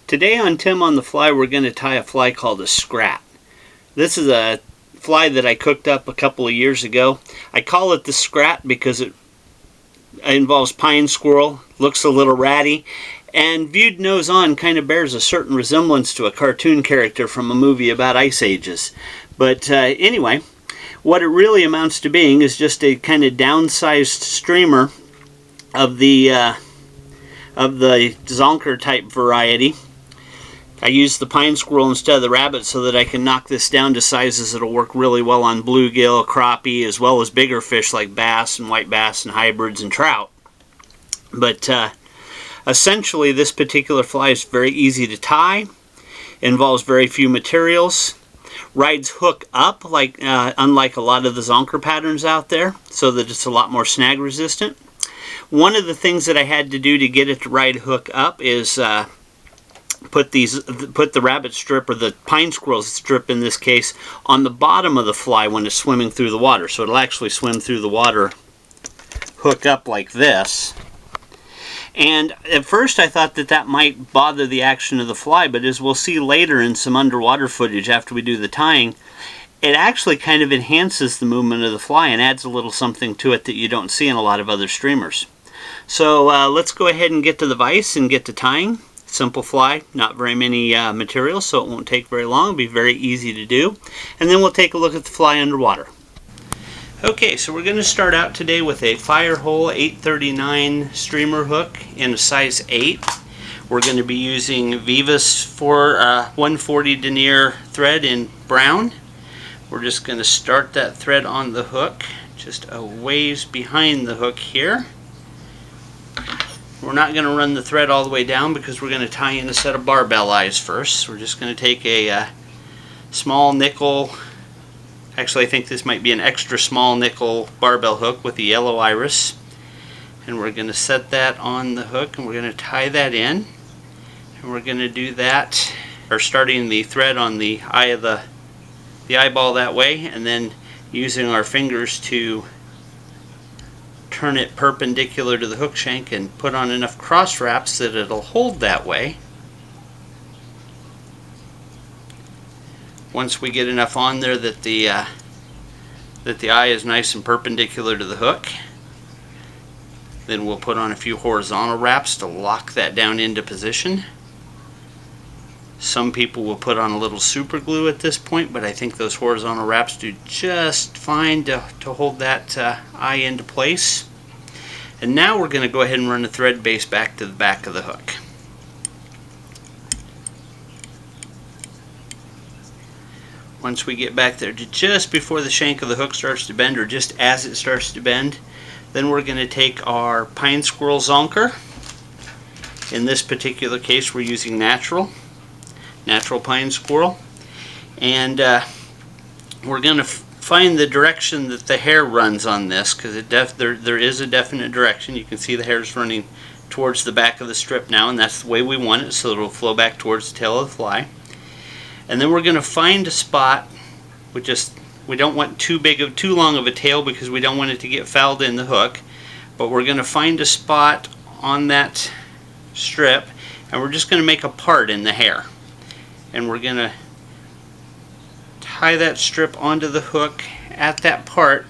Today on Tim on the Fly, we're going to tie a fly called a Scrat. This is a fly that I cooked up a couple of years ago. I call it the Scrat because it involves pine squirrel, looks a little ratty, and viewed nose on kind of bears a certain resemblance to a cartoon character from a movie about ice ages. But anyway, what it really amounts to being is just a kind of downsized streamer of the zonker type variety. I use the pine squirrel instead of the rabbit so that I can knock this down to sizes that'll work really well on bluegill, crappie, as well as bigger fish like bass and white bass and hybrids and trout. But essentially this particular fly is very easy to tie, involves very few materials, rides hook up like unlike a lot of the zonker patterns out there, so that it's a lot more snag resistant. One of the things that I had to do to get it to ride hook up is put the rabbit strip, or the pine squirrel strip in this case, on the bottom of the fly when it's swimming through the water. So it'll actually swim through the water, hook up like this. And at first I thought that that might bother the action of the fly, but as we'll see later in some underwater footage after we do the tying, it actually kind of enhances the movement of the fly and adds a little something to it that you don't see in a lot of other streamers. So let's go ahead and get to the vise and get to tying. Simple fly, not very many materials, so it won't take very long. It'll be very easy to do. And then we'll take a look at the fly underwater. Okay, so we're going to start out today with a Firehole 839 streamer hook in a size 8. We're going to be using Veevus for 140 denier thread in brown. We're just going to start that thread on the hook, just a ways behind the hook here. We're not going to run the thread all the way down because we're going to tie in a set of barbell eyes first. We're just going to take a small nickel, actually I think this might be an extra small nickel barbell hook with a yellow iris, and we're going to set that on the hook and we're going to tie that in, and we're going to do that, or starting the thread on the eye of the eyeball that way, and then using our fingers to turn it perpendicular to the hook shank and put on enough cross wraps that it'll hold that way. Once we get enough on there that the eye is nice and perpendicular to the hook, then we'll put on a few horizontal wraps to lock that down into position. Some people will put on a little super glue at this point, but I think those horizontal wraps do just fine to hold that eye into place. And now we're going to go ahead and run the thread base back to the back of the hook. Once we get back there to just before the shank of the hook starts to bend, or just as it starts to bend, then we're going to take our pine squirrel zonker. In this particular case we're using natural pine squirrel, and we're going to find the direction that the hair runs on this, because there is a definite direction. You can see the hair's running towards the back of the strip now, and that's the way we want it, so it'll flow back towards the tail of the fly. And then we're going to find a spot. We don't want too long of a tail because we don't want it to get fouled in the hook, but we're going to find a spot on that strip, and we're just going to make a part in the hair. And we're going to tie that strip onto the hook at that part,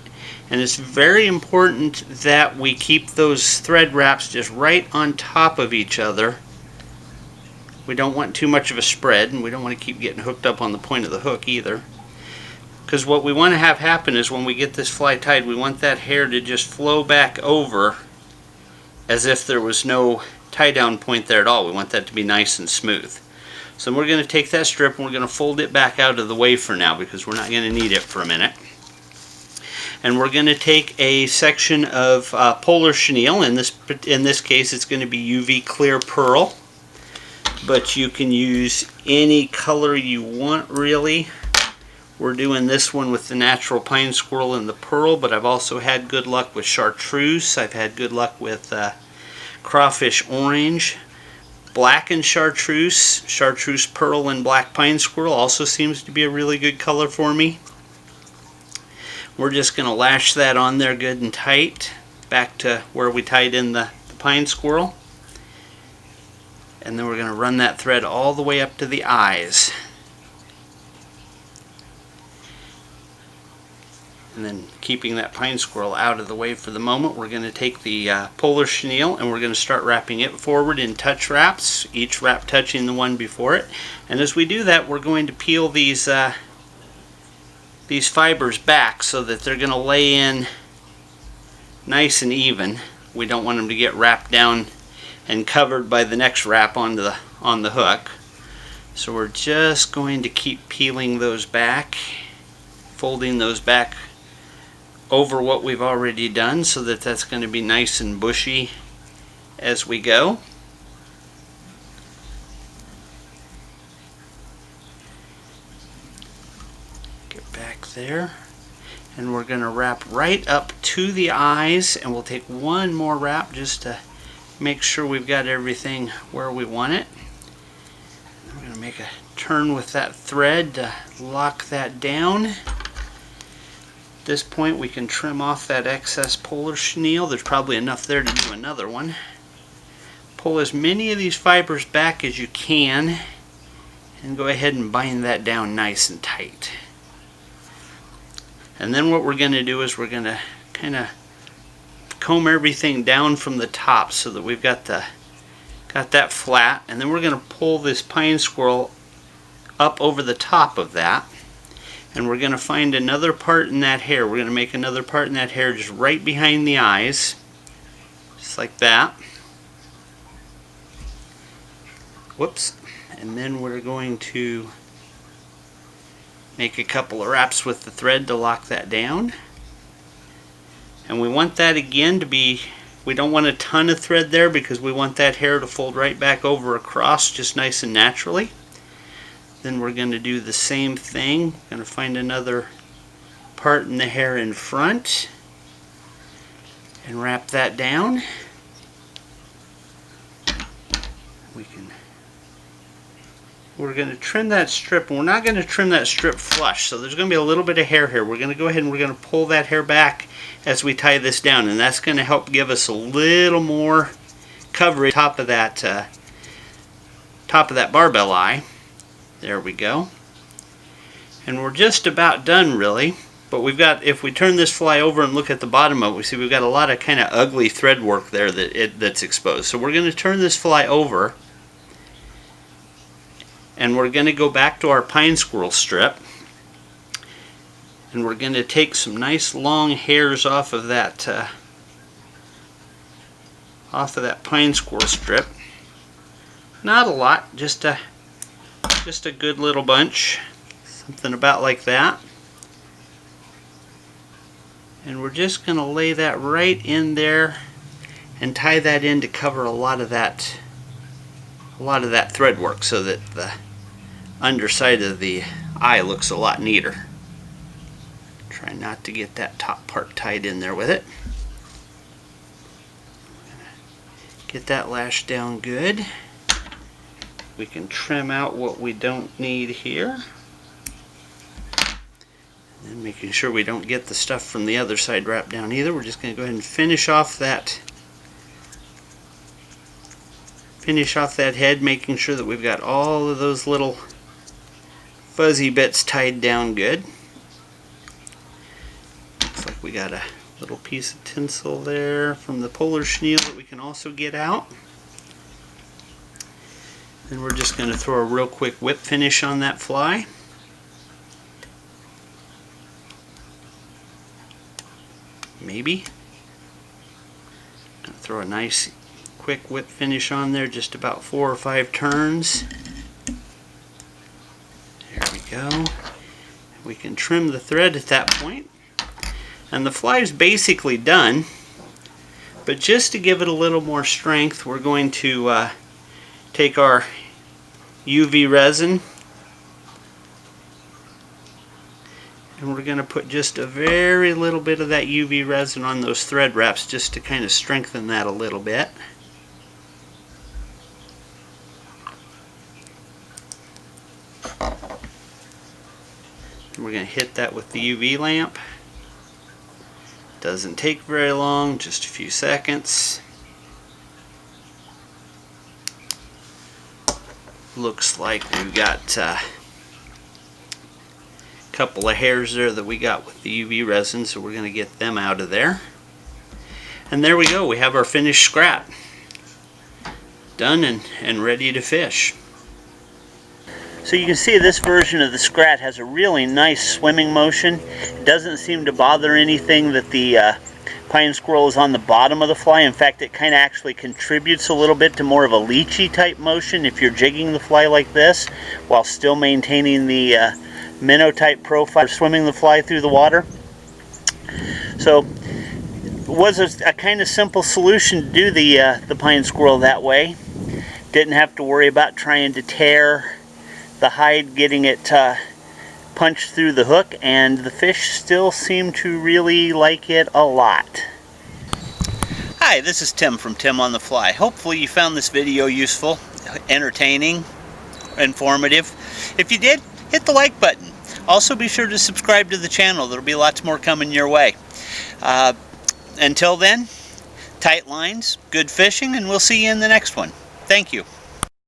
and it's very important that we keep those thread wraps just right on top of each other. We don't want too much of a spread, and we don't want to keep getting hooked up on the point of the hook either, because what we want to have happen is when we get this fly tied, we want that hair to just flow back over as if there was no tie down point there at all. We want that to be nice and smooth. So we're going to take that strip and we're going to fold it back out of the way for now, because we're not going to need it for a minute. And we're going to take a section of polar chenille. In this case it's going to be UV clear pearl, but you can use any color you want really. We're doing this one with the natural pine squirrel and the pearl, but I've also had good luck with chartreuse. I've had good luck with crawfish orange. Black and chartreuse pearl and black pine squirrel also seems to be a really good color for me. We're just going to lash that on there good and tight back to where we tied in the pine squirrel. And then we're going to run that thread all the way up to the eyes. And then, keeping that pine squirrel out of the way for the moment, we're going to take the polar chenille and we're going to start wrapping it forward in touch wraps, each wrap touching the one before it. And as we do that, we're going to peel these fibers back so that they're going to lay in nice and even. We don't want them to get wrapped down and covered by the next wrap on the hook. So we're just going to keep peeling those back, folding those back over what we've already done so that that's going to be nice and bushy as we go. Get back there. And we're going to wrap right up to the eyes, and we'll take one more wrap just to make sure we've got everything where we want it. We're going to make a turn with that thread to lock that down. At this point we can trim off that excess polar chenille. There's probably enough there to do another one. Pull as many of these fibers back as you can and go ahead and bind that down nice and tight. And then what we're going to do is we're going to kind of comb everything down from the top so that we've got that flat, and then we're going to pull this pine squirrel up over the top of that, and we're going to find another part in that hair. We're going to make another part in that hair just right behind the eyes, just like that. Whoops. And then we're going to make a couple of wraps with the thread to lock that down. And we want that again to be, we don't want a ton of thread there because we want that hair to fold right back over across just nice and naturally. Then we're going to do the same thing. Going to find another part in the hair in front and wrap that down. We're going to trim that strip, and we're not going to trim that strip flush, so there's going to be a little bit of hair here. We're going to go ahead and we're going to pull that hair back as we tie this down, and that's going to help give us a little more coverage top of that barbell eye. There we go. And we're just about done, really. But we've got, if we turn this fly over and look at the bottom of it, we see we've got a lot of kind of ugly thread work there that's exposed. So we're going to turn this fly over, and we're going to go back to our pine squirrel strip, and we're going to take some nice long hairs off of that pine squirrel strip. Not a lot, just a good little bunch, something about like that. And we're just going to lay that right in there and tie that in to cover a lot of that thread work so that the underside of the eye looks a lot neater. Try not to get that top part tied in there with it. Get that lashed down good. We can trim out what we don't need here. And making sure we don't get the stuff from the other side wrapped down either. We're just going to go ahead and finish off that head, making sure that we've got all of those little fuzzy bits tied down good. Looks like we got a little piece of tinsel there from the polar chenille that we can also get out. Then we're just going to throw a real quick whip finish on that fly. Maybe. Gonna throw a nice quick whip finish on there, just about 4 or 5 turns. There we go. We can trim the thread at that point. And the fly is basically done, but just to give it a little more strength, we're going to take our UV resin and we're going to put just a very little bit of that UV resin on those thread wraps just to kind of strengthen that a little bit. And we're going to hit that with the UV lamp. Doesn't take very long, just a few seconds. looks like we've got a couple of hairs there that we got with the UV resin, so we're going to get them out of there. And there we go, we have our finished Scrat. Done and ready to fish. So you can see this version of the Scrat has a really nice swimming motion. It doesn't seem to bother anything that the pine squirrel is on the bottom of the fly. In fact, it kind of actually contributes a little bit to more of a leechy type motion if you're jigging the fly like this, while still maintaining the minnow type profile, swimming the fly through the water. So it was a kind of simple solution to do the pine squirrel that way. Didn't have to worry about trying to tear the hide, getting it punched through the hook, and the fish still seem to really like it a lot. Hi, this is Tim from Tim on the Fly. Hopefully you found this video useful, entertaining, informative. If you did, hit the like button. Also be sure to subscribe to the channel. There'll be lots more coming your way. Until then, tight lines, good fishing, and we'll see you in the next one. Thank you.